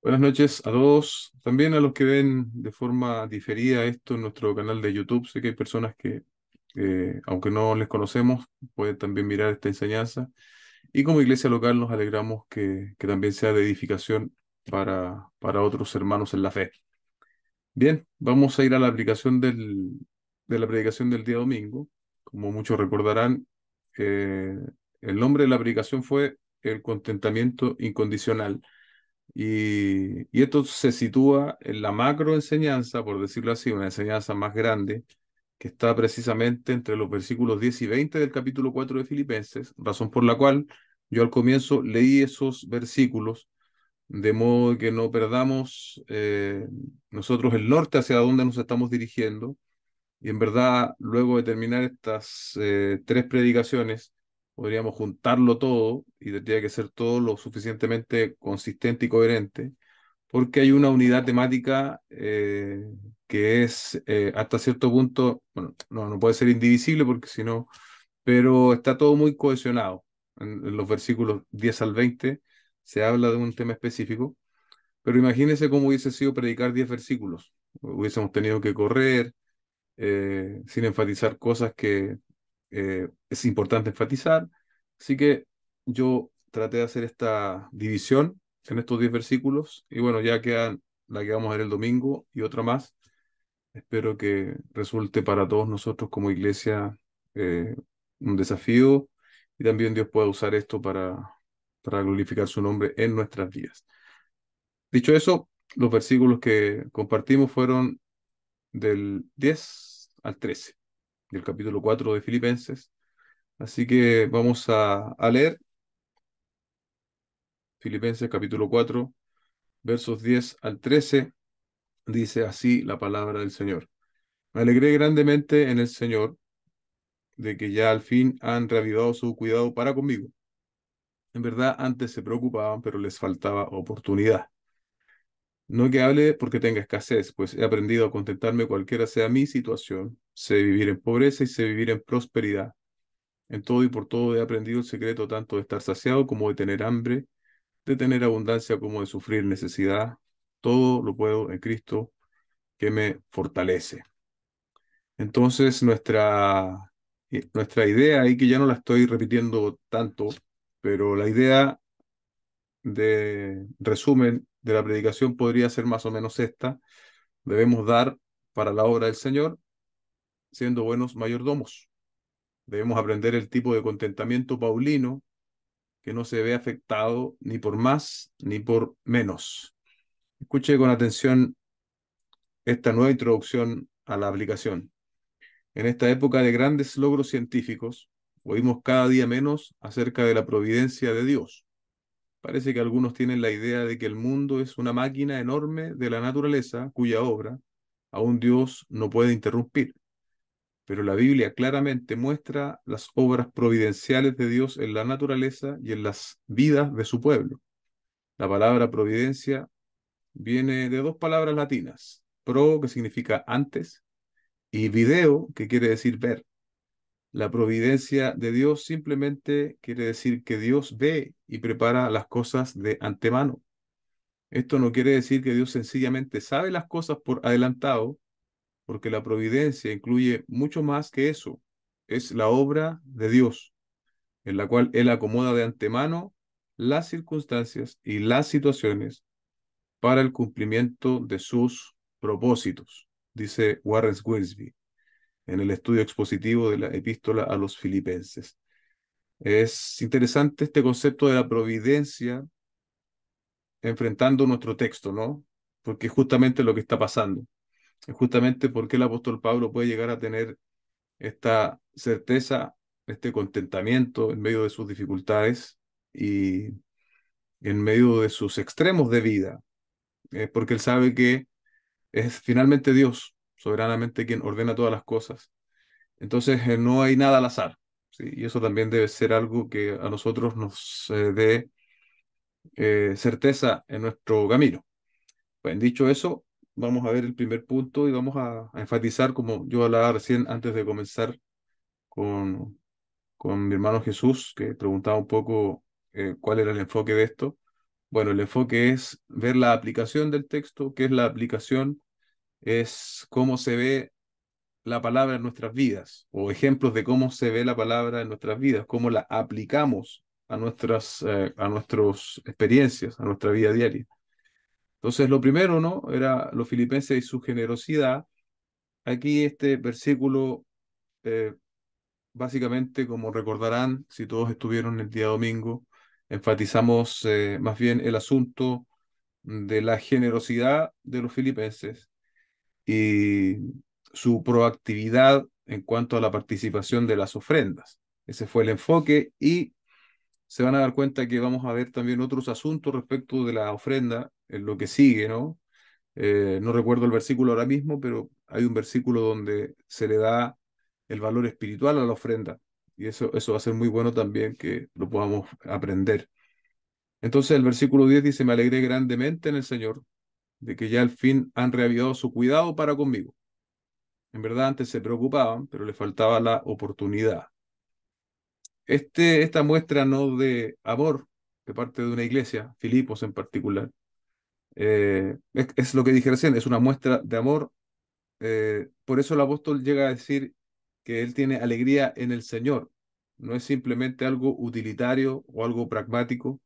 Buenas noches a todos, también a los que ven de forma diferida esto en nuestro canal de YouTube. Sé que hay personas que, aunque no les conocemos, pueden también mirar esta enseñanza. Y como iglesia local nos alegramos que también sea de edificación para otros hermanos en la fe. Bien, vamos a ir a la aplicación de la predicación del día domingo. Como muchos recordarán, eh, el nombre de la predicación fue el contentamiento incondicional. Y esto se sitúa en la macro enseñanza, por decirlo así, una enseñanza más grande, que está precisamente entre los versículos 10 y 20 del capítulo 4 de Filipenses, razón por la cual yo al comienzo leí esos versículos, de modo que no perdamos nosotros el norte hacia donde nos estamos dirigiendo y en verdad, luego de terminar estas tres predicaciones, podríamos juntarlo todo y tendría que ser todo lo suficientemente consistente y coherente, porque hay una unidad temática que es hasta cierto punto, bueno, no puede ser indivisible porque si no, pero está todo muy cohesionado. En los versículos 10 al 20 se habla de un tema específico, pero imagínense cómo hubiese sido predicar 10 versículos. Hubiésemos tenido que correr sin enfatizar cosas que es importante enfatizar. Así que yo traté de hacer esta división en estos 10 versículos y bueno, ya quedan la que vamos a ver el domingo y otra más. Espero que resulte para todos nosotros como iglesia eh, un desafío y también Dios pueda usar esto para glorificar su nombre en nuestras vidas. Dicho eso, los versículos que compartimos fueron del 10 al 13 del capítulo 4 de Filipenses. Así que vamos a leer Filipenses capítulo 4 versos 10 al 13. Dice así la palabra del Señor. Me alegré grandemente en el Señor de que ya al fin han reavivado su cuidado para conmigo. En verdad, antes se preocupaban, pero les faltaba oportunidad. No que hable porque tenga escasez, pues he aprendido a contentarme cualquiera sea mi situación. Sé vivir en pobreza y sé vivir en prosperidad. En todo y por todo he aprendido el secreto tanto de estar saciado como de tener hambre, de tener abundancia como de sufrir necesidad. Todo lo puedo en Cristo que me fortalece. Entonces, nuestra idea ahí, que ya no la estoy repitiendo tanto, pero la idea de resumen de la predicación podría ser más o menos esta. Debemos dar para la obra del Señor siendo buenos mayordomos. Debemos aprender el tipo de contentamiento paulino que no se ve afectado ni por más ni por menos. Escuche con atención esta nueva introducción a la aplicación. En esta época de grandes logros científicos, oímos cada día menos acerca de la providencia de Dios. Parece que algunos tienen la idea de que el mundo es una máquina enorme de la naturaleza cuya obra aún Dios no puede interrumpir. Pero la Biblia claramente muestra las obras providenciales de Dios en la naturaleza y en las vidas de su pueblo. La palabra providencia viene de dos palabras latinas, pro, que significa antes, y video, que quiere decir ver. La providencia de Dios simplemente quiere decir que Dios ve y prepara las cosas de antemano. Esto no quiere decir que Dios sencillamente sabe las cosas por adelantado, porque la providencia incluye mucho más que eso. Es la obra de Dios, en la cual Él acomoda de antemano las circunstancias y las situaciones para el cumplimiento de sus propósitos, dice Warren Wiersbe en el estudio expositivo de la epístola a los filipenses. Es interesante este concepto de la providencia enfrentando nuestro texto, ¿no? Porque es justamente lo que está pasando. Es justamente porque el apóstol Pablo puede llegar a tener esta certeza, este contentamiento en medio de sus dificultades y en medio de sus extremos de vida. Es porque él sabe que es finalmente Dios, soberanamente, quien ordena todas las cosas. Entonces, no hay nada al azar, ¿sí? Y eso también debe ser algo que a nosotros nos dé certeza en nuestro camino. Pues dicho eso, vamos a ver el primer punto y vamos a enfatizar, como yo hablaba recién antes de comenzar con mi hermano Jesús, que preguntaba un poco cuál era el enfoque de esto. Bueno, el enfoque es ver la aplicación del texto. ¿Qué es la aplicación? Es cómo se ve la palabra en nuestras vidas, o ejemplos de cómo se ve la palabra en nuestras vidas, cómo la aplicamos a nuestras experiencias, a nuestra vida diaria. Entonces, lo primero, ¿no? Era los filipenses y su generosidad. Aquí este versículo, eh, básicamente, como recordarán, si todos estuvieron el día domingo, enfatizamos más bien el asunto de la generosidad de los filipenses y su proactividad en cuanto a la participación de las ofrendas. Ese fue el enfoque y se van a dar cuenta que vamos a ver también otros asuntos respecto de la ofrenda en lo que sigue, ¿no? No recuerdo el versículo ahora mismo, pero hay un versículo donde se le da el valor espiritual a la ofrenda. Y eso va a ser muy bueno también que lo podamos aprender. Entonces el versículo 10 dice, me alegré grandemente en el Señor de que ya al fin han reavivado su cuidado para conmigo. En verdad antes se preocupaban, pero les faltaba la oportunidad. Esta muestra no de amor de parte de una iglesia, Filipos en particular, es lo que dije recién, es una muestra de amor. Por eso el apóstol llega a decir que él tiene alegría en el Señor. No es simplemente algo utilitario o algo pragmático,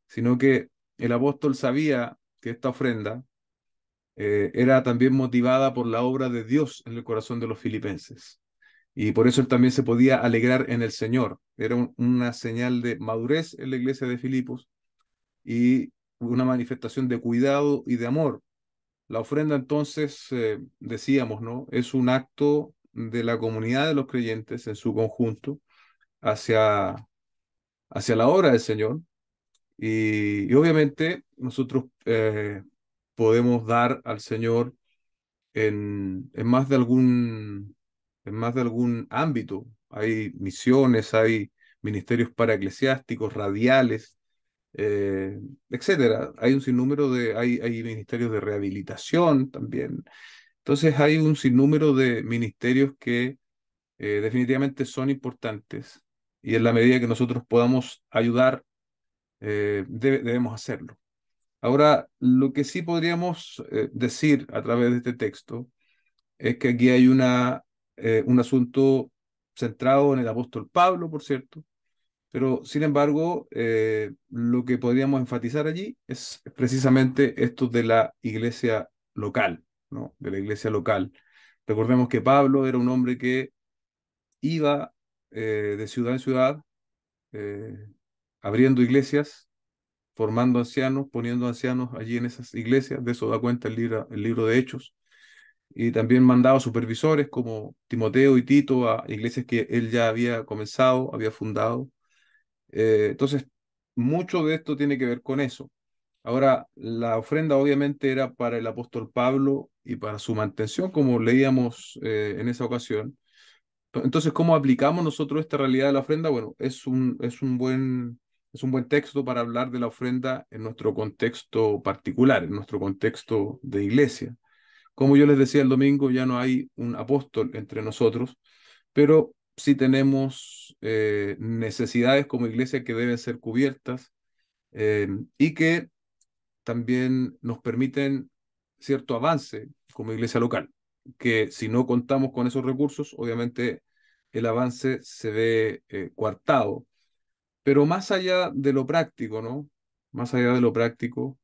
sino que el apóstol sabía que esta ofrenda era también motivada por la obra de Dios en el corazón de los filipenses. Y por eso él también se podía alegrar en el Señor. Era una señal de madurez en la iglesia de Filipos y una manifestación de cuidado y de amor. La ofrenda entonces, decíamos, ¿no? Es un acto de la comunidad de los creyentes en su conjunto hacia, hacia la obra del Señor. Y obviamente nosotros podemos dar al Señor en más de algún ámbito. Hay misiones, hay ministerios paraeclesiásticos, radiales, eh, etcétera. Hay un sinnúmero hay ministerios de rehabilitación también. Entonces hay un sinnúmero de ministerios que definitivamente son importantes y en la medida que nosotros podamos ayudar, debemos hacerlo. Ahora, lo que sí podríamos decir a través de este texto es que aquí hay un asunto centrado en el apóstol Pablo, por cierto, pero sin embargo, lo que podríamos enfatizar allí es precisamente esto de la iglesia local, ¿no? De la iglesia local. Recordemos que Pablo era un hombre que iba de ciudad en ciudad, eh, abriendo iglesias, formando ancianos, poniendo ancianos allí en esas iglesias. De eso da cuenta el libro de Hechos. Y también mandaba supervisores como Timoteo y Tito a iglesias que él ya había comenzado, había fundado. Entonces, mucho de esto tiene que ver con eso. Ahora, la ofrenda obviamente era para el apóstol Pablo y para su mantención, como leíamos en esa ocasión. Entonces, ¿cómo aplicamos nosotros esta realidad de la ofrenda? Bueno, es un buen texto para hablar de la ofrenda en nuestro contexto particular, en nuestro contexto de iglesia. Como yo les decía el domingo, ya no hay un apóstol entre nosotros, pero sí tenemos necesidades como iglesia que deben ser cubiertas, y que también nos permiten cierto avance como iglesia local, que si no contamos con esos recursos, obviamente el avance se ve coartado. Pero más allá de lo práctico, ¿no? Más allá de lo práctico,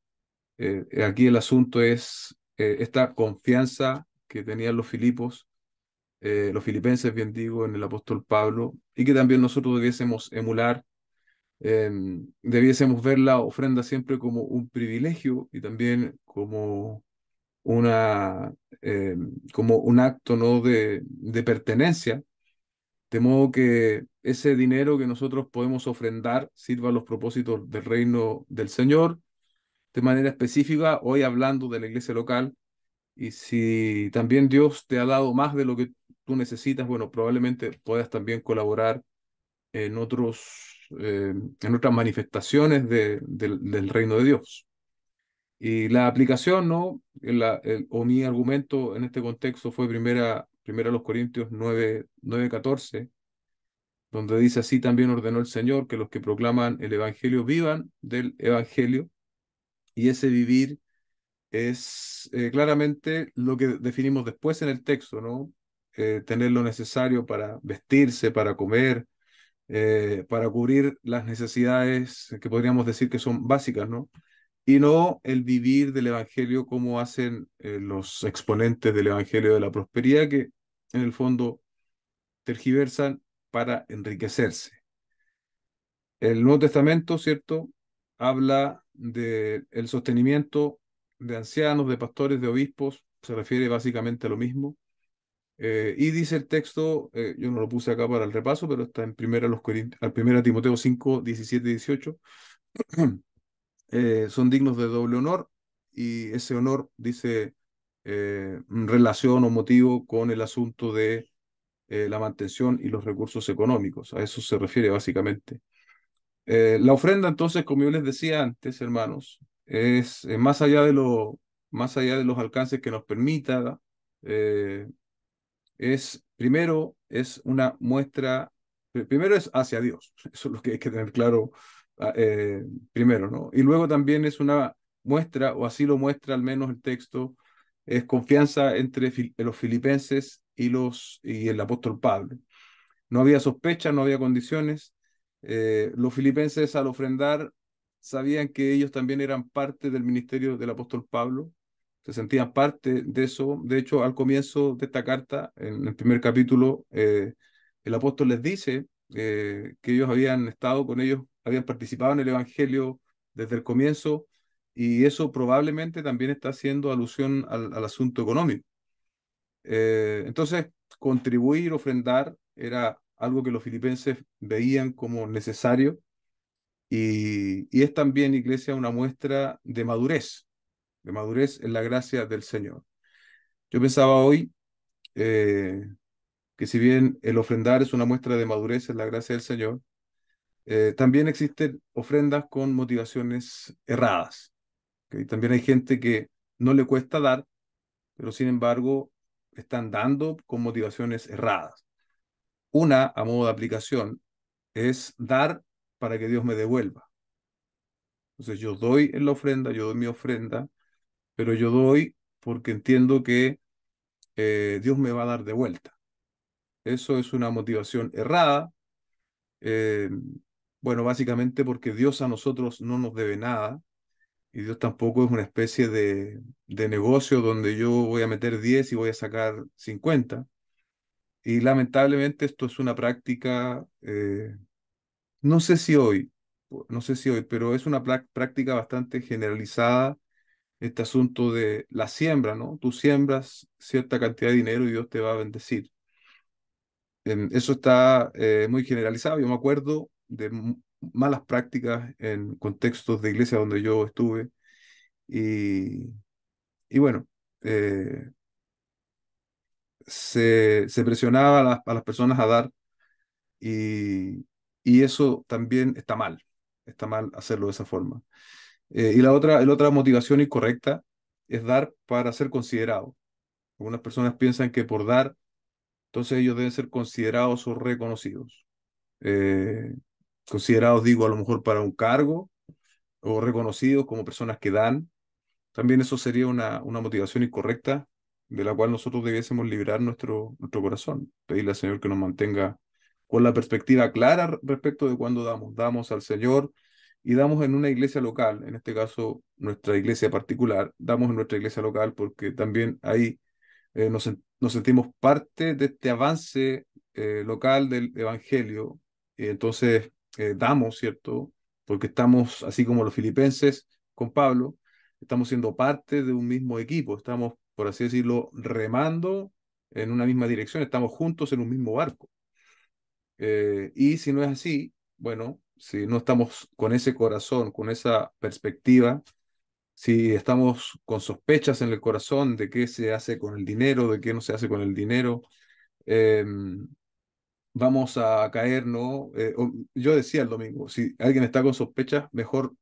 aquí el asunto es esta confianza que tenían los filipenses, bien digo, en el apóstol Pablo, y que también nosotros debiésemos emular. Debiésemos ver la ofrenda siempre como un privilegio y también una, eh, como un acto, ¿no? de pertenencia, de modo que ese dinero que nosotros podemos ofrendar sirva a los propósitos del reino del Señor de manera específica, hoy hablando de la iglesia local. Y si también Dios te ha dado más de lo que tú necesitas, bueno, probablemente puedas también colaborar en en otras manifestaciones del reino de Dios. Y la aplicación, ¿no? O mi argumento en este contexto fue primera los Corintios 9:14, donde dice así también ordenó el Señor que los que proclaman el Evangelio vivan del Evangelio. y ese vivir es claramente lo que definimos después en el texto, ¿no? Tener lo necesario para vestirse, para comer, para cubrir las necesidades que podríamos decir que son básicas, ¿no? Y no el vivir del Evangelio como hacen los exponentes del Evangelio de la prosperidad, que en el fondo tergiversan para enriquecerse. El Nuevo Testamento, ¿cierto? Habla del sostenimiento de ancianos, de pastores, de obispos, se refiere básicamente a lo mismo. Y dice el texto, yo no lo puse acá para el repaso, pero está en primera Timoteo 5, 17 y 18, son dignos de doble honor, y ese honor dice relación o motivo con el asunto de la mantención y los recursos económicos. A eso se refiere básicamente. La ofrenda, entonces, como yo les decía antes, hermanos, es más allá de los alcances que nos permita, eh, es una muestra, primero es hacia Dios, eso es lo que hay que tener claro primero, ¿no? Y luego también es una muestra, o así lo muestra al menos el texto, es confianza entre los filipenses y el apóstol Pablo. No había sospecha, no había condiciones. Los filipenses al ofrendar sabían que ellos también eran parte del ministerio del apóstol Pablo, se sentían parte de eso. De hecho, al comienzo de esta carta, en el primer capítulo, el apóstol les dice que ellos habían estado con ellos, habían participado en el Evangelio desde el comienzo, y eso probablemente también está haciendo alusión al asunto económico. Entonces, contribuir, ofrendar, era algo que los filipenses veían como necesario, y es también, iglesia, una muestra de madurez en la gracia del Señor. Yo pensaba hoy que si bien el ofrendar es una muestra de madurez en la gracia del Señor, también existen ofrendas con motivaciones erradas. ¿Ok? También hay gente que no le cuesta dar, pero sin embargo están dando con motivaciones erradas. Una, a modo de aplicación, es dar para que Dios me devuelva. Entonces yo doy en la ofrenda, yo doy mi ofrenda, pero yo doy porque entiendo que Dios me va a dar de vuelta. Eso es una motivación errada. eh, bueno, básicamente porque Dios a nosotros no nos debe nada, y Dios tampoco es una especie de negocio donde yo voy a meter 10 y voy a sacar 50. Y lamentablemente esto es una práctica, no sé si hoy, no sé si hoy, pero es una práctica bastante generalizada, este asunto de la siembra, ¿no? Tú siembras cierta cantidad de dinero y Dios te va a bendecir. Eso está muy generalizado. Yo me acuerdo de malas prácticas en contextos de iglesia donde yo estuve, y, y bueno, eh, se presionaba a las personas a dar, y, y eso también está mal hacerlo de esa forma. Y la otra motivación incorrecta es dar para ser considerado. Algunas personas piensan que por dar, entonces ellos deben ser considerados o reconocidos. Eh, considerados, digo, a lo mejor para un cargo, o reconocidos como personas que dan. También eso sería una motivación incorrecta de la cual nosotros debiésemos liberar nuestro corazón. Pedirle al Señor que nos mantenga con la perspectiva clara respecto de cuando damos. Damos al Señor y damos en una iglesia local, en este caso nuestra iglesia particular, damos en nuestra iglesia local porque también ahí nos sentimos parte de este avance local del Evangelio. Y entonces damos, ¿cierto? Porque estamos, así como los filipenses con Pablo, estamos siendo parte de un mismo equipo, estamos, por así decirlo, remando en una misma dirección, estamos juntos en un mismo barco. Y si no es así, bueno, si no estamos con ese corazón, con esa perspectiva, si estamos con sospechas en el corazón de qué se hace con el dinero, de qué no se hace con el dinero, eh, vamos a caer, ¿no? Yo decía el domingo, si alguien está con sospechas, mejor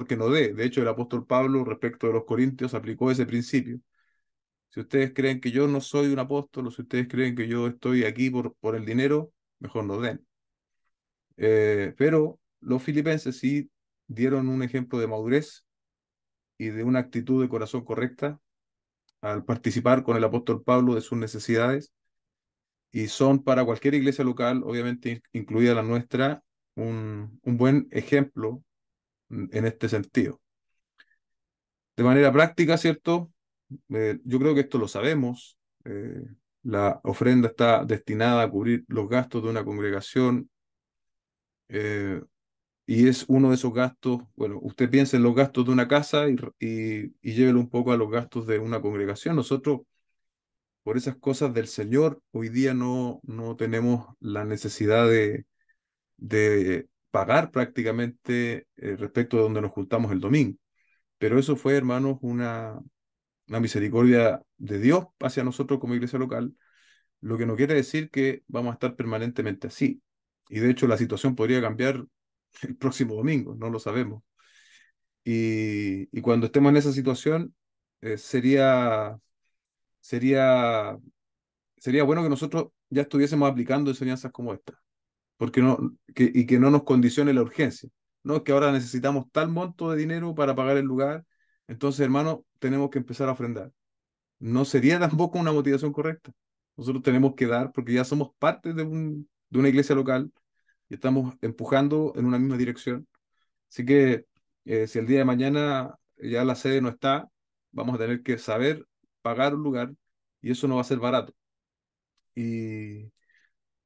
que no dé. De hecho, el apóstol Pablo, respecto de los corintios, aplicó ese principio. Si ustedes creen que yo no soy un apóstol, o si ustedes creen que yo estoy aquí por el dinero, mejor no den. Pero los filipenses sí dieron un ejemplo de madurez, y de una actitud de corazón correcta al participar con el apóstol Pablo de sus necesidades, y son para cualquier iglesia local, obviamente incluida la nuestra, un buen ejemplo en este sentido. De manera práctica, ¿cierto? Yo creo que esto lo sabemos. La ofrenda está destinada a cubrir los gastos de una congregación, y es uno de esos gastos. Bueno, usted piensa en los gastos de una casa y llévelo un poco a los gastos de una congregación. Nosotros, por esas cosas del Señor, hoy día no tenemos la necesidad de pagar prácticamente respecto de donde nos juntamos el domingo. Pero eso fue, hermanos, una misericordia de Dios hacia nosotros como iglesia local, lo que no quiere decir que vamos a estar permanentemente así. Y de hecho la situación podría cambiar el próximo domingo, no lo sabemos. Y cuando estemos en esa situación, eh, sería, sería, sería bueno que nosotros ya estuviésemos aplicando enseñanzas como esta, porque y que no nos condicione la urgencia. No es que ahora necesitamos tal monto de dinero para pagar el lugar, entonces, hermano, tenemos que empezar a ofrendar. No sería tampoco una motivación correcta. Nosotros tenemos que dar porque ya somos parte de una iglesia local y estamos empujando en una misma dirección. Así que si el día de mañana ya la sede no está, vamos a tener que saber pagar un lugar, y eso no va a ser barato. Y,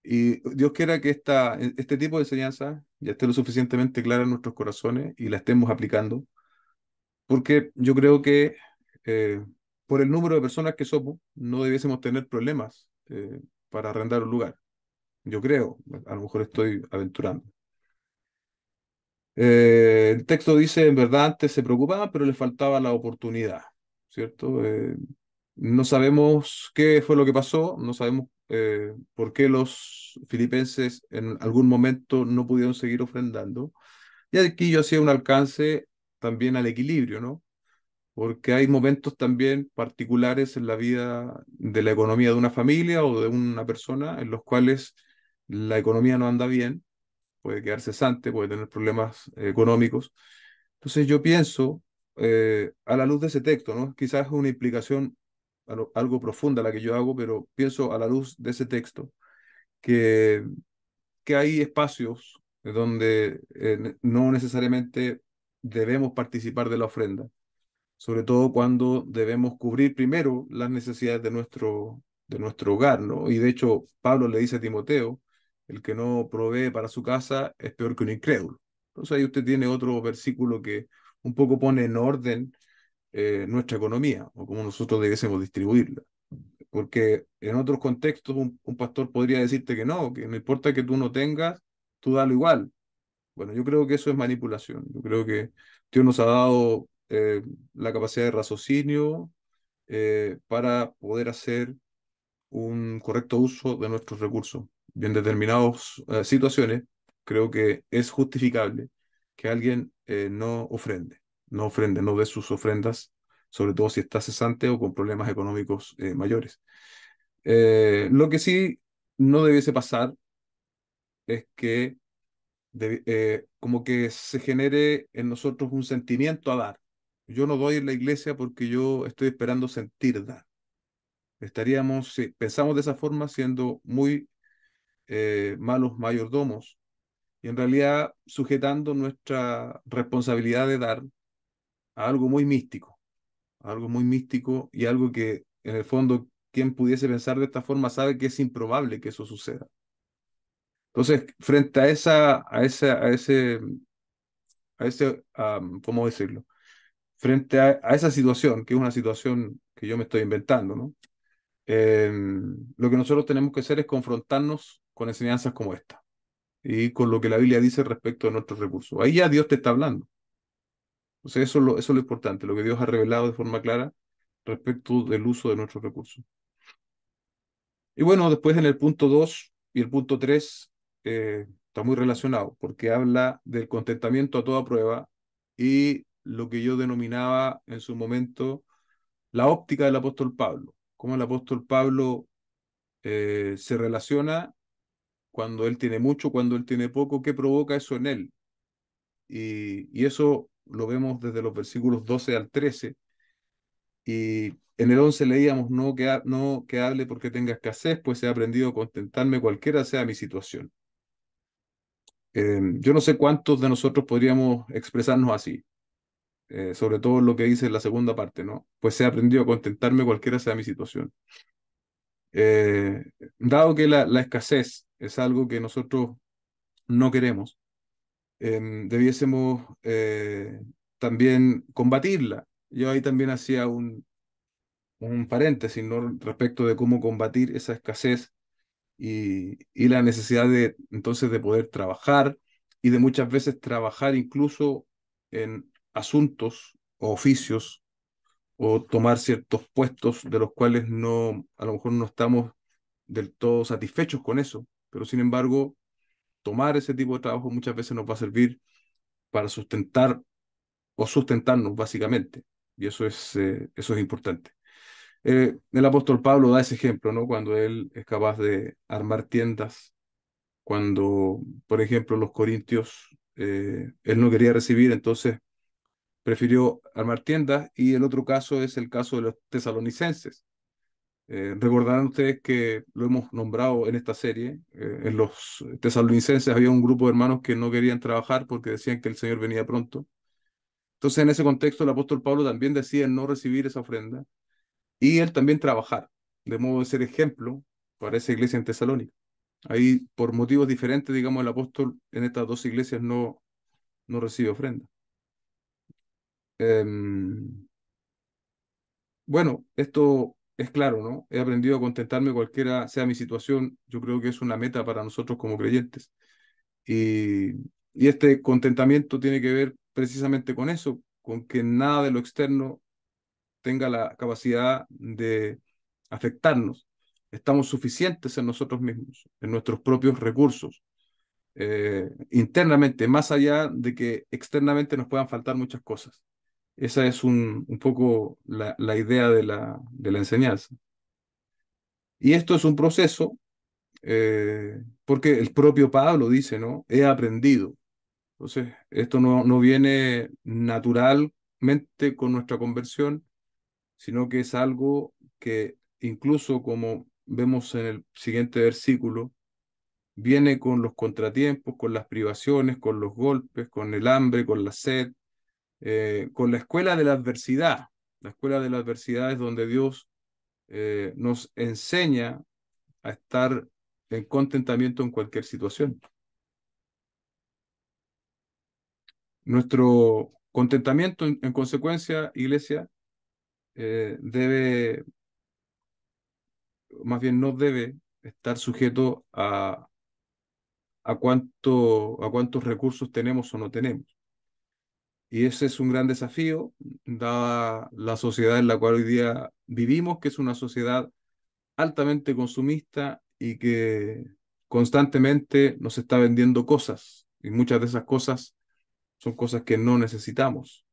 y Dios quiera que este tipo de enseñanza ya esté lo suficientemente clara en nuestros corazones y la estemos aplicando, porque yo creo que eh, por el número de personas que somos, no debiésemos tener problemas para arrendar un lugar. Yo creo, a lo mejor estoy aventurando. El texto dice, en verdad antes se preocupaban, pero les faltaba la oportunidad, ¿cierto? No sabemos qué fue lo que pasó, no sabemos por qué los filipenses en algún momento no pudieron seguir ofrendando. Y aquí yo hacía un alcance también al equilibrio, ¿no? Porque hay momentos también particulares en la vida de la economía de una familia o de una persona en los cuales la economía no anda bien, puede quedar cesante, puede tener problemas económicos. Entonces yo pienso, a la luz de ese texto, ¿no? Quizás es una implicación algo profunda la que yo hago, pero pienso a la luz de ese texto que, que hay espacios donde no necesariamente debemos participar de la ofrenda, sobre todo cuando debemos cubrir primero las necesidades de nuestro hogar, ¿no? Y de hecho, Pablo le dice a Timoteo, el que no provee para su casa es peor que un incrédulo. Entonces ahí usted tiene otro versículo que un poco pone en orden nuestra economía o cómo nosotros debiésemos distribuirla. Porque en otros contextos un pastor podría decirte que no importa que tú no tengas, tú dalo igual. Bueno, yo creo que eso es manipulación. Yo creo que Dios nos ha dado la capacidad de raciocinio para poder hacer un correcto uso de nuestros recursos. Y en determinadas situaciones, creo que es justificable que alguien no ofrende, no dé sus ofrendas, sobre todo si está cesante o con problemas económicos mayores. Lo que sí no debiese pasar es que como que se genere en nosotros un sentimiento a dar. Yo no doy en la iglesia porque yo estoy esperando sentir dar. Estaríamos, si pensamos de esa forma, siendo muy malos mayordomos y en realidad sujetando nuestra responsabilidad de dar a algo muy místico y algo que en el fondo quien pudiese pensar de esta forma sabe que es improbable que eso suceda. Entonces, frente a ¿cómo decirlo? Frente a esa situación, que es una situación que yo me estoy inventando, ¿no? Eh, lo que nosotros tenemos que hacer es confrontarnos con enseñanzas como esta y con lo que la Biblia dice respecto a nuestros recursos. Ahí ya Dios te está hablando. Entonces eso es lo importante, lo que Dios ha revelado de forma clara respecto del uso de nuestros recursos. Y bueno, después en el punto 2 y el punto 3 está muy relacionado porque habla del contentamiento a toda prueba y lo que yo denominaba en su momento la óptica del apóstol Pablo. Cómo el apóstol Pablo se relaciona cuando él tiene mucho, cuando él tiene poco, qué provoca eso en él. Y eso lo vemos desde los versículos 12 al 13, y en el 11 leíamos, no que hable porque tenga escasez, pues he aprendido a contentarme cualquiera sea mi situación. Yo no sé cuántos de nosotros podríamos expresarnos así, sobre todo lo que dice en la segunda parte, ¿no? Pues he aprendido a contentarme cualquiera sea mi situación. Eh, Dado que la escasez es algo que nosotros no queremos, debiésemos también combatirla. Yo ahí también hacía un paréntesis, ¿no? Respecto de cómo combatir esa escasez y la necesidad de entonces de poder trabajar y de muchas veces trabajar incluso en asuntos o oficios o tomar ciertos puestos de los cuales no, a lo mejor no estamos del todo satisfechos con eso, pero sin embargo, tomar ese tipo de trabajo muchas veces nos va a servir para sustentar o sustentarnos básicamente, y eso es importante. El apóstol Pablo da ese ejemplo, ¿no? Cuando él es capaz de armar tiendas, cuando, por ejemplo, los corintios, él no quería recibir, entonces prefirió armar tiendas, y el otro caso es el caso de los tesalonicenses. Recordarán ustedes que lo hemos nombrado en esta serie. En los tesalonicenses había un grupo de hermanos que no querían trabajar porque decían que el Señor venía pronto. Entonces, en ese contexto, el apóstol Pablo también decía no recibir esa ofrenda y él también trabajar, de modo de ser ejemplo para esa iglesia en Tesalónica. Ahí, por motivos diferentes, digamos, el apóstol en estas dos iglesias no recibe ofrenda. Em, bueno, esto es claro, ¿no? He aprendido a contentarme cualquiera sea mi situación. Yo creo que es una meta para nosotros como creyentes. Y, y este contentamiento tiene que ver precisamente con eso, con que nada de lo externo tenga la capacidad de afectarnos. Estamos suficientes en nosotros mismos, en nuestros propios recursos, internamente, más allá de que externamente nos puedan faltar muchas cosas. Esa es un poco la idea de la enseñanza. Y esto es un proceso, porque el propio Pablo dice, ¿no? He aprendido. Entonces, esto no viene naturalmente con nuestra conversión, sino que es algo que incluso como vemos en el siguiente versículo, viene con los contratiempos, con las privaciones, con los golpes, con el hambre, con la sed, con la escuela de la adversidad. La escuela de la adversidad es donde Dios nos enseña a estar en contentamiento en cualquier situación. Nuestro contentamiento, en consecuencia, iglesia, debe, más bien no debe estar sujeto a cuántos recursos tenemos o no tenemos. Y ese es un gran desafío, dada la sociedad en la cual hoy día vivimos, que es una sociedad altamente consumista y que constantemente nos está vendiendo cosas. Y muchas de esas cosas son cosas que no necesitamos.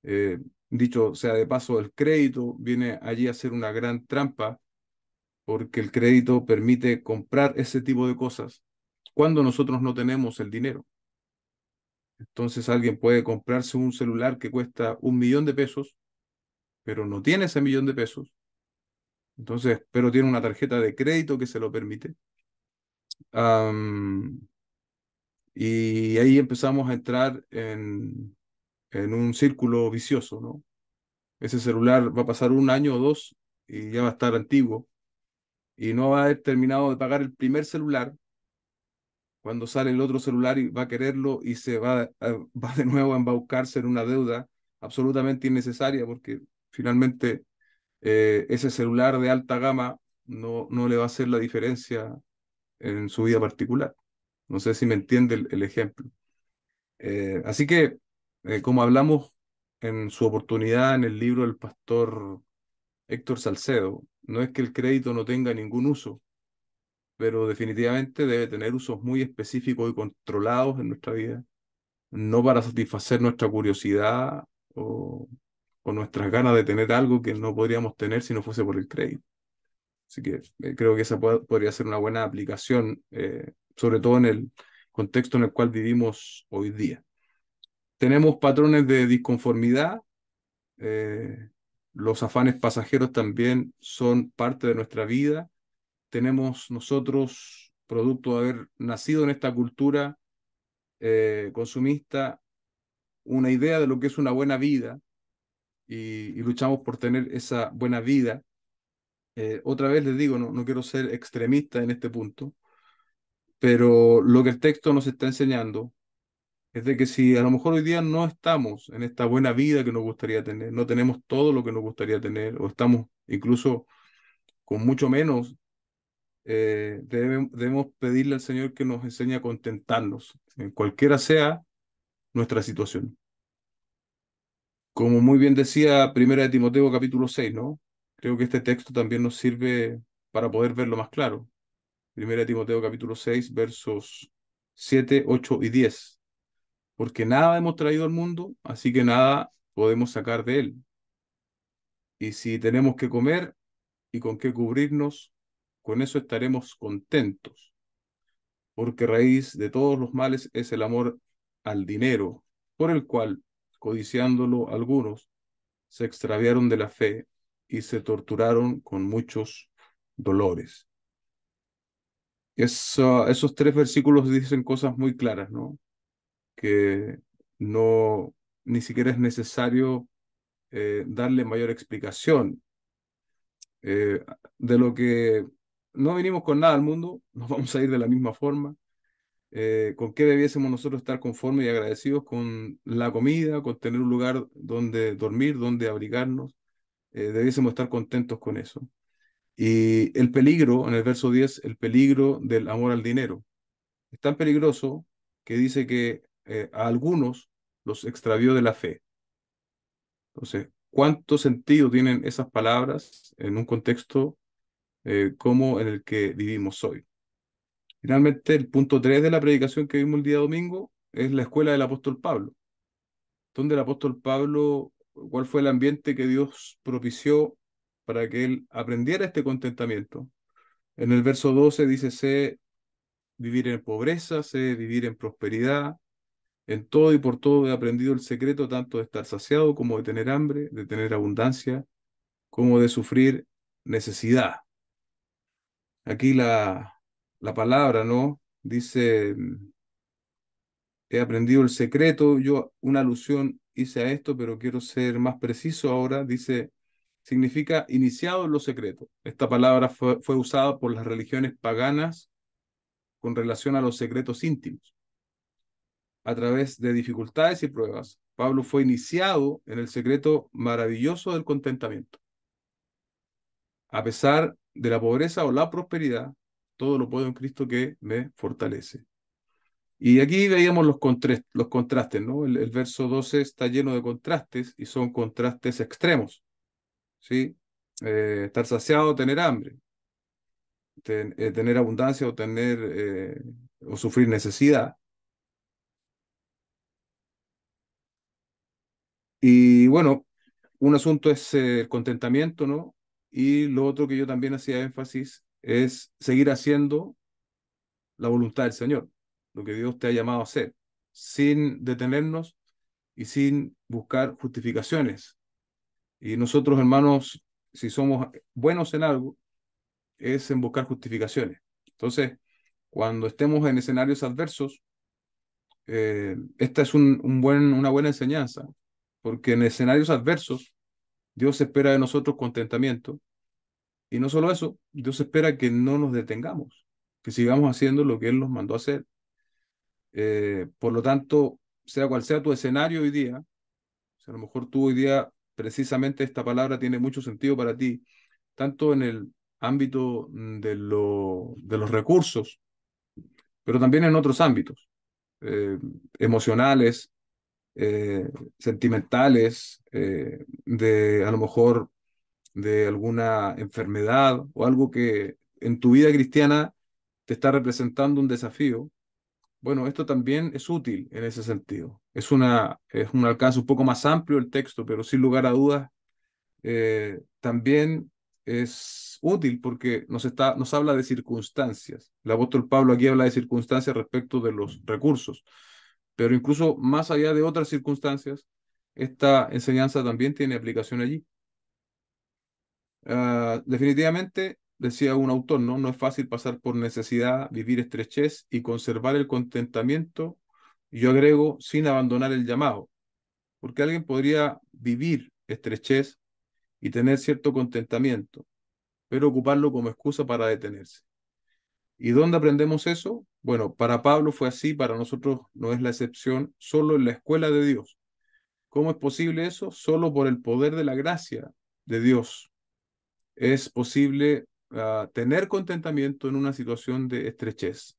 Eh, Dicho sea de paso, el crédito viene allí a ser una gran trampa porque el crédito permite comprar ese tipo de cosas cuando nosotros no tenemos el dinero. Entonces alguien puede comprarse un celular que cuesta 1 millón de pesos, pero no tiene ese 1 millón de pesos. Entonces, pero tiene una tarjeta de crédito que se lo permite. Am, y ahí empezamos a entrar en un círculo vicioso, ¿no? Ese celular va a pasar 1 año o 2 y ya va a estar antiguo y no va a haber terminado de pagar el primer celular cuando sale el otro celular y va a quererlo y va de nuevo a embaucarse en una deuda absolutamente innecesaria porque finalmente ese celular de alta gama no le va a hacer la diferencia en su vida particular. No sé si me entiende el ejemplo. Así que, como hablamos en su oportunidad en el libro del pastor Héctor Salcedo, no es que el crédito no tenga ningún uso, pero definitivamente debe tener usos muy específicos y controlados en nuestra vida, no para satisfacer nuestra curiosidad o nuestras ganas de tener algo que no podríamos tener si no fuese por el crédito. Así que creo que esa podría ser una buena aplicación, sobre todo en el contexto en el cual vivimos hoy día. Tenemos patrones de disconformidad. eh, los afanes pasajeros también son parte de nuestra vida. Tenemos nosotros, producto de haber nacido en esta cultura consumista, una idea de lo que es una buena vida y luchamos por tener esa buena vida. Otra vez les digo, no quiero ser extremista en este punto, pero lo que el texto nos está enseñando es de que si a lo mejor hoy día no estamos en esta buena vida que nos gustaría tener, no tenemos todo lo que nos gustaría tener, o estamos incluso con mucho menos, debemos pedirle al Señor que nos enseñe a contentarnos, en cualquiera sea nuestra situación. Como muy bien decía Primera de Timoteo capítulo 6, ¿no? Creo que este texto también nos sirve para poder verlo más claro. Primera de Timoteo capítulo 6, versos 7, 8 y 10. Porque nada hemos traído al mundo, así que nada podemos sacar de él. Y si tenemos que comer y con qué cubrirnos, con eso estaremos contentos, porque raíz de todos los males es el amor al dinero, por el cual, codiciándolo algunos, se extraviaron de la fe y se torturaron con muchos dolores. Esos tres versículos dicen cosas muy claras, ¿no? Que no, ni siquiera es necesario darle mayor explicación. eh, de lo que no vinimos con nada al mundo, nos vamos a ir de la misma forma. ¿Con qué debiésemos nosotros estar conformes y agradecidos? Con la comida, con tener un lugar donde dormir, donde abrigarnos. Debiésemos estar contentos con eso. Y el peligro, en el verso 10, el peligro del amor al dinero. Es tan peligroso que dice que a algunos los extravió de la fe. Entonces, ¿cuánto sentido tienen esas palabras en un contexto como en el que vivimos hoy? Finalmente, el punto 3 de la predicación que vimos el día domingo es la escuela del apóstol Pablo, donde el apóstol Pablo, cuál fue el ambiente que Dios propició para que él aprendiera este contentamiento. En el verso 12 dice, sé vivir en pobreza, sé vivir en prosperidad, en todo y por todo he aprendido el secreto tanto de estar saciado como de tener hambre, de tener abundancia, como de sufrir necesidad. Aquí la palabra, ¿no? Dice, he aprendido el secreto. Yo una alusión hice a esto, pero quiero ser más preciso ahora. Dice, significa iniciado en lo secreto. Esta palabra fue usada por las religiones paganas con relación a los secretos íntimos. A través de dificultades y pruebas, Pablo fue iniciado en el secreto maravilloso del contentamiento. A pesar de la pobreza o la prosperidad, todo lo puedo en Cristo que me fortalece. Y aquí veíamos los contrastes, ¿no? El verso 12 está lleno de contrastes y son contrastes extremos, ¿sí? Estar saciado, tener hambre, tener abundancia o sufrir necesidad. Y bueno, un asunto es el contentamiento, ¿no? Y lo otro que yo también hacía énfasis es seguir haciendo la voluntad del Señor, lo que Dios te ha llamado a hacer, sin detenernos y sin buscar justificaciones. Y nosotros, hermanos, si somos buenos en algo, es en buscar justificaciones. Entonces, cuando estemos en escenarios adversos, esta es una buena enseñanza, porque en escenarios adversos, Dios espera de nosotros contentamiento. Y no solo eso, Dios espera que no nos detengamos, que sigamos haciendo lo que Él nos mandó a hacer. Por lo tanto, sea cual sea tu escenario hoy día, si a lo mejor tú hoy día precisamente esta palabra tiene mucho sentido para ti, tanto en el ámbito de los recursos, pero también en otros ámbitos, eh, emocionales, sentimentales, de a lo mejor de alguna enfermedad o algo que en tu vida cristiana te está representando un desafío. Bueno, esto también es útil en ese sentido. Es un alcance un poco más amplio el texto, pero sin lugar a dudas también es útil porque nos habla de circunstancias. El apóstol Pablo aquí habla de circunstancias respecto de los recursos, Pero incluso más allá de otras circunstancias, esta enseñanza también tiene aplicación allí. Definitivamente, decía un autor, ¿no? No es fácil pasar por necesidad, vivir estrechez y conservar el contentamiento, y yo agrego, sin abandonar el llamado, porque alguien podría vivir estrechez y tener cierto contentamiento, pero ocuparlo como excusa para detenerse. ¿Y dónde aprendemos eso? Bueno, para Pablo fue así, para nosotros no es la excepción, solo en la escuela de Dios. ¿Cómo es posible eso? Solo por el poder de la gracia de Dios es posible tener contentamiento en una situación de estrechez.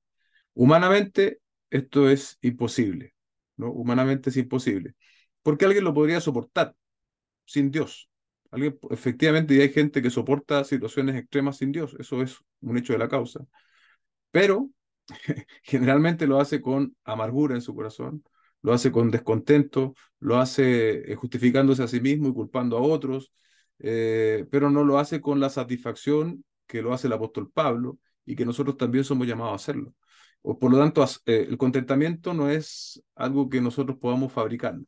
Humanamente, esto es imposible, ¿no? Humanamente es imposible. Porque alguien lo podría soportar sin Dios. Alguien, efectivamente, y hay gente que soporta situaciones extremas sin Dios. Eso es un hecho de la causa. Pero generalmente lo hace con amargura en su corazón, lo hace con descontento, lo hace justificándose a sí mismo y culpando a otros, pero no lo hace con la satisfacción que lo hace el apóstol Pablo y que nosotros también somos llamados a hacerlo. Por lo tanto, el contentamiento no es algo que nosotros podamos fabricarnos,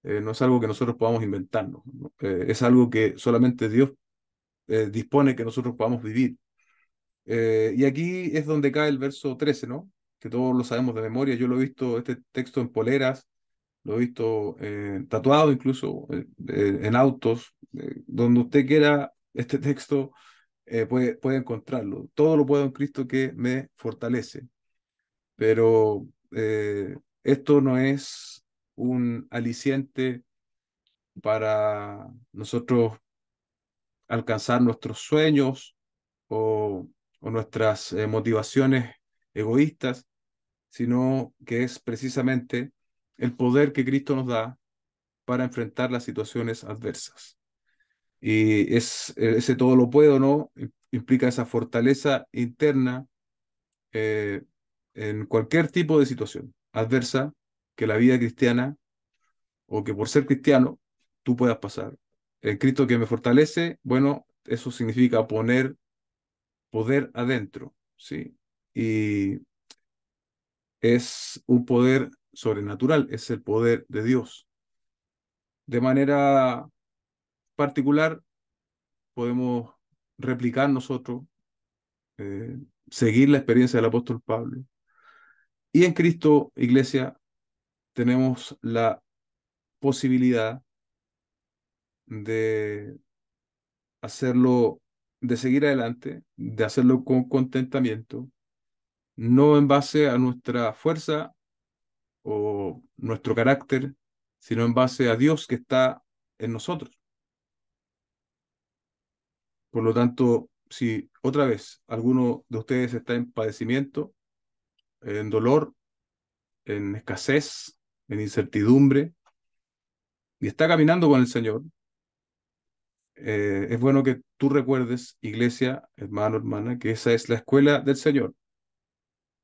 no es algo que nosotros podamos inventarnos, ¿no? Es algo que solamente Dios dispone que nosotros podamos vivir. Y aquí es donde cae el verso 13, ¿no? Que todos lo sabemos de memoria. Yo lo he visto, este texto en poleras, lo he visto tatuado incluso en autos, donde usted quiera este texto puede encontrarlo. Todo lo puedo en Cristo que me fortalece. Pero esto no es un aliciente para nosotros alcanzar nuestros sueños o, o nuestras motivaciones egoístas, sino que es precisamente el poder que Cristo nos da para enfrentar las situaciones adversas. Y ese todo lo puedo, ¿no? Implica esa fortaleza interna eh, en cualquier tipo de situación adversa que la vida cristiana o que por ser cristiano tú puedas pasar. El Cristo que me fortalece, bueno, eso significa poner poder adentro, ¿sí? Y es un poder sobrenatural, es el poder de Dios. De manera particular, podemos replicar nosotros, eh, seguir la experiencia del apóstol Pablo. Y en Cristo, iglesia, tenemos la posibilidad de hacerlo, de seguir adelante, de hacerlo con contentamiento, no en base a nuestra fuerza o nuestro carácter, sino en base a Dios que está en nosotros. Por lo tanto, si otra vez alguno de ustedes está en padecimiento, en dolor, en escasez, en incertidumbre, y está caminando con el Señor, es bueno que tú recuerdes, iglesia, hermano, hermana, que esa es la escuela del Señor,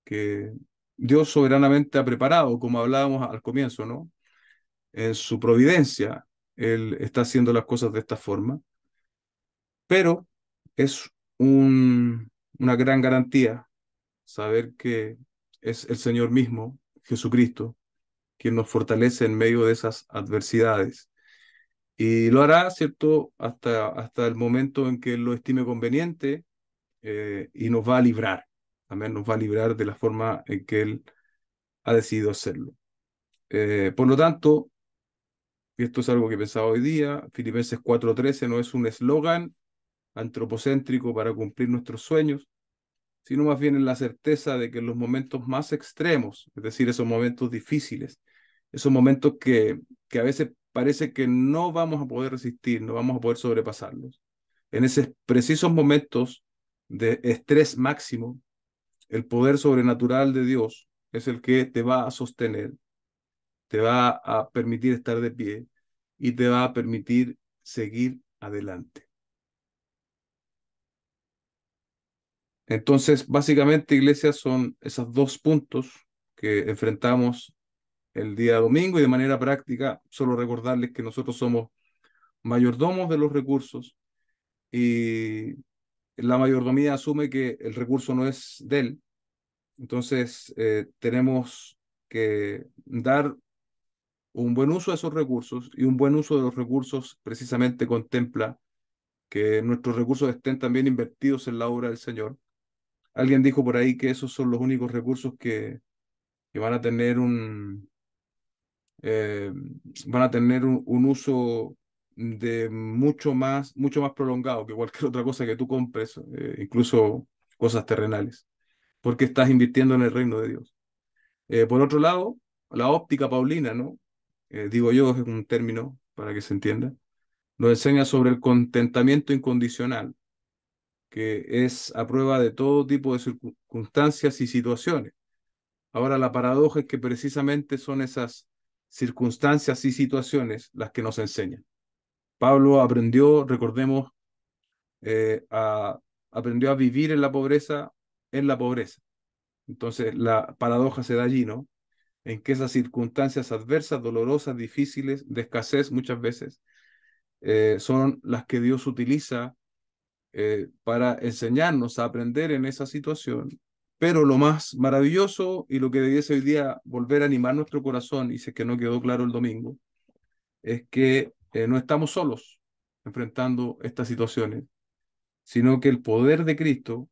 que Dios soberanamente ha preparado, como hablábamos al comienzo, ¿no? En su providencia, Él está haciendo las cosas de esta forma, pero es una gran garantía saber que es el Señor mismo, Jesucristo, quien nos fortalece en medio de esas adversidades. Y lo hará, ¿cierto?, hasta el momento en que Él lo estime conveniente y nos va a librar. Amén, nos va a librar de la forma en que Él ha decidido hacerlo. Por lo tanto, y esto es algo que pensaba hoy día, Filipenses 4:13 no es un eslogan antropocéntrico para cumplir nuestros sueños, sino más bien en la certeza de que en los momentos más extremos, es decir, esos momentos difíciles, esos momentos que a veces parece que no vamos a poder resistir, no vamos a poder sobrepasarlos, en esos precisos momentos de estrés máximo, el poder sobrenatural de Dios es el que te va a sostener, te va a permitir estar de pie y te va a permitir seguir adelante. Entonces, básicamente, iglesia, son esos dos puntos que enfrentamos el día domingo y de manera práctica, solo recordarles que nosotros somos mayordomos de los recursos y la mayordomía asume que el recurso no es de él. Entonces, tenemos que dar un buen uso de esos recursos, y un buen uso de los recursos precisamente contempla que nuestros recursos estén también invertidos en la obra del Señor. Alguien dijo por ahí que esos son los únicos recursos que eh, van a tener un uso de mucho más prolongado que cualquier otra cosa que tú compres, incluso cosas terrenales, porque estás invirtiendo en el reino de Dios. Por otro lado, la óptica paulina, ¿no? Digo yo, es un término para que se entienda, nos enseña sobre el contentamiento incondicional, que es a prueba de todo tipo de circunstancias y situaciones. Ahora, la paradoja es que precisamente son esas circunstancias y situaciones las que nos enseñan. Pablo aprendió, recordemos, eh, a, aprendió a vivir en la pobreza. Entonces, la paradoja se da allí, ¿no? En que esas circunstancias adversas, dolorosas, difíciles, de escasez muchas veces, son las que Dios utiliza para enseñarnos a aprender en esa situación. Pero lo más maravilloso y lo que debiese hoy día volver a animar nuestro corazón, y sé que no quedó claro el domingo, es que no estamos solos enfrentando estas situaciones, sino que el poder de Cristo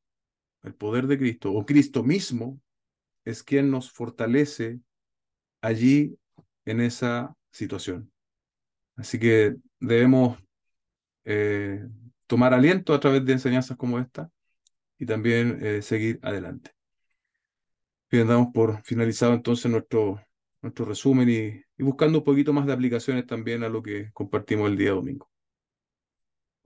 o Cristo mismo es quien nos fortalece allí en esa situación. Así que debemos eh, tomar aliento a través de enseñanzas como esta y también seguir adelante. Bien, damos por finalizado entonces nuestro resumen y buscando un poquito más de aplicaciones también a lo que compartimos el día domingo.